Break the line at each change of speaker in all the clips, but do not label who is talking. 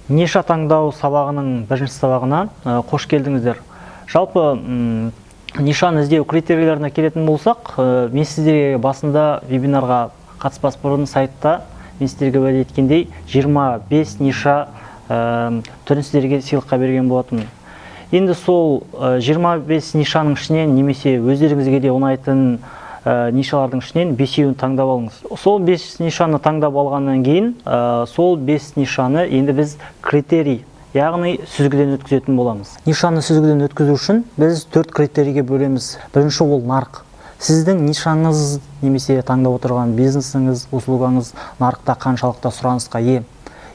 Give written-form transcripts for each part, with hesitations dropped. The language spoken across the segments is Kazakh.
Ниша таңдау сабағының бірінші сабағына қош келдіңіздер. Жалпы нишаны іздеу критерийлеріне келетін болсақ, мен сіздерге басында вебинарға қатыспас бұрын сайтта мен сіздерге уәде еткендей 25 ниша түрін сіздерге сыйлыққа берген болатынмын. Енді сол 25 нишаның ішінен немесе өздеріңізге де ұнайтын нишалардың ішінен 5-еуін таңдап алыңыз. Сол 5 нишаны таңдап алғаннан кейін, сол 5 нишаны енді біз критерий, яғни сүзгіден өткізетін боламыз. Нишаны сүзгіден өткізу үшін біз 4 критерийге бөлеміз. Бірінші ол нарық. Сіздің нишаңыз немесе таңдап отырған бизнесіңіз, услугаңыз нарықта қаншалықты сұранысқа ие.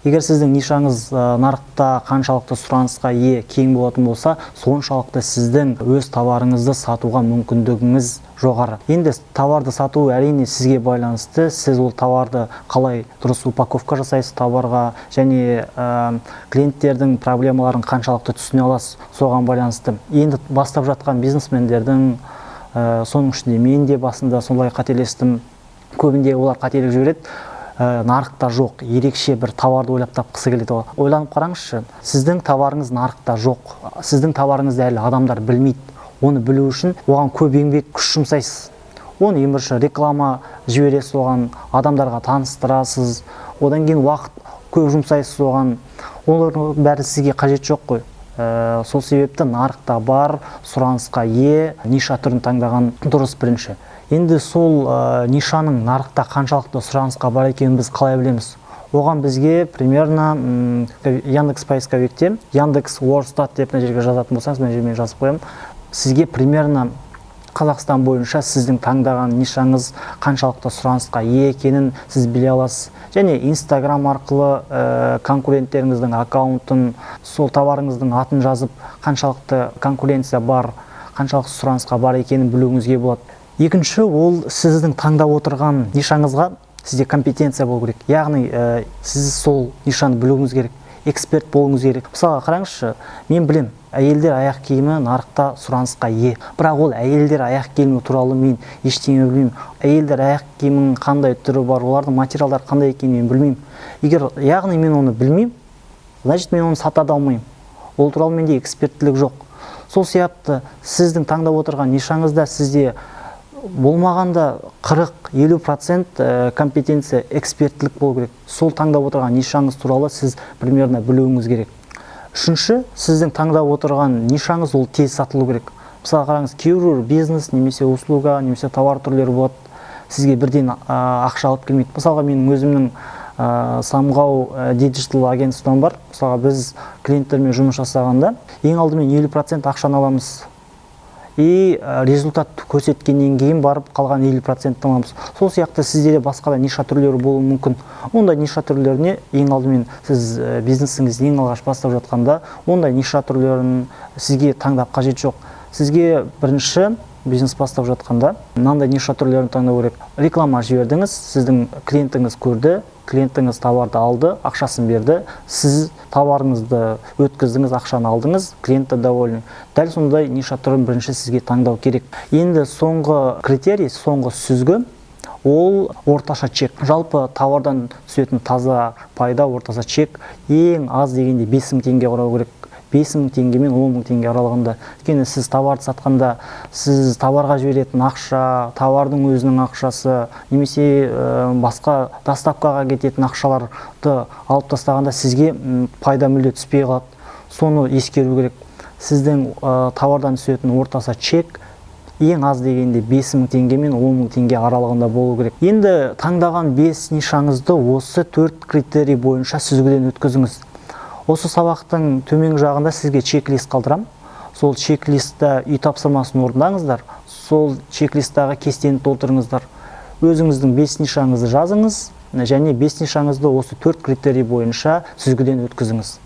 Егер сіздің нишаңыз нарықта қаншалықты сұранысқа ие кең болатын болса, соншалықты сіздің өз товарыңызды сатуға мүмкіндігіңіз жоғары. Енді товарды сату әрине сізге байланысты. Сіз ол товарды қалай дұрыс упаковка жасайсыз товарға және клиенттердің проблемаларын қаншалықты түсіне аласыз, соған байланысты. Енді бастап жатқан бизнесмендердің соның ішінде мен де басында солай қателестім. Көбінде олар қателік жібереді. Нарықта жоқ, ерекше бір товарды ойлап тапқысы келеді. Ойланып қараңызшы, сіздің товарыңыз нарықта жоқ. Сіздің товарыңызды әлі адамдар білмейді. Оны білу үшін оған көп еңбек, күш жұмсайсыз. Оны ең бірінші реклама жібересіз, оған адамдарға таныстырасыз. Одан кейін уақыт көп жұмсайсыз оған. Олардың бәрі сізге қажет жоқ қой. Сол себепті нарықта бар, сұранысқа ие ниша түрін таңдаған дұрыс бірінші. Енді сол нишаның нарықта қаншалықты сұранысқа бар екенін біз қалай білеміз? Оған бізге примерно Яндекс поисковикте Яндекс.Вордстат деп мына жерге жазатын болсаңыз, мына жермен жазып қоямын. Сізге примерно Қазақстан бойынша сіздің таңдаған нишаңыз қаншалықты сұранысқа ие екенін сіз біле аласыз. Және Инстаграм арқылы конкуренттеріңіздің аккаунтын, сол товарыңыздың атын жазып, қаншалықты конкуренция бар, қаншалықты сұранысқа бар екенін білуіңізге болады. Екінші, ол сіздің таңдап отырған нишаңызға сізде компетенция болу керек. Яғни сіз сол нишаны білуіңіз керек, эксперт болуыңыз керек. Мысалға қараңызшы, мен білем, әйелдер аяқ киімі нарықта сұранысқа ие. Бірақ ол әйелдер аяқ киімі туралы мен ештеңе білмеймін. Әйелдер аяқ киімінің қандай түрі бар, олардың материалдары қандай екенін мен білмеймін. Егер яғни мен оны білмеймін, значит мен оны сата да алмаймын. Ол туралы менде эксперттілік жоқ. Сол себепті сіздің таңдап отырған нишаңызда сізде болмағанда 40-50% компетенция, эксперттілік болу керек. Сол таңдап отырған нишаңыз туралы сіз примерно білуіңіз керек. Үшінші, сіздің таңдап отырған нишаңыз ол тез сатылу керек. Мысалы қараңыз, кейбір бизнес немесе услуга немесе товар түрлері болады. Сізге бірден ақша алып келмейді. Мысалға менің өзімнің Самғау диджитал агентством бар. Мысалға біз клиенттермен жұмыс жасағанда ең алдымен 50% ақшаны аламыз. И результат көрсеткеннен кейін барып қалған 50% аламыз. Сол сияқты сізде де басқа да ниша түрлері болуы мүмкін. Ондай ниша түрлеріне ең алдымен сіз бизнесіңізді ең алғаш бастап жатқанда ондай ниша түрлерін сізге таңдап қажет жоқ. Сізге бірінші бизнес бастап жатқанда мынандай ниша түрлерін таңдау керек. Реклама жібердіңіз, сіздің клиентіңіз көрді, клиентіңіз товарды алды, ақшасын берді, сіз товарыңызды өткіздіңіз, ақшаны алдыңыз, клиент доволен. Дәл сондай ниша түрін бірінші сізге таңдау керек. Енді соңғы критерий, соңғы сүзгі ол орташа чек. Жалпы товардан түсетін таза пайда орташа чек ең аз дегенде 5000 теңге құрау керек. 5000 теңге мен 10.000 теңге аралығында. Өйткені сіз товарды сатқанда, сіз товарға жіберетін ақша, товардың өзінің ақшасы, немесе басқа доставкаға кететін ақшаларды алып тастағанда сізге пайда мүлде түспей қалады. Соны ескеру керек. Сіздің товардан түсетін орташа чек ең аз дегенде 5000 теңге мен 10.000 теңге аралығында болу керек. Енді таңдаған 5 нишаңызды осы 4 критерий бойынша сүзгіден өткізіңіз. Осы сабақтың төменгі жағында сізге чек-лист қалдырам. Сол чек-листті үй тапсырмасын орындаңыздар. Сол чек-листтағы кестені толтырыңыздар. Өзіңіздің 5 нишаңызды жазыңыз және 5 нишаңызды осы 4 критерий бойынша сүзгіден өткізіңіз.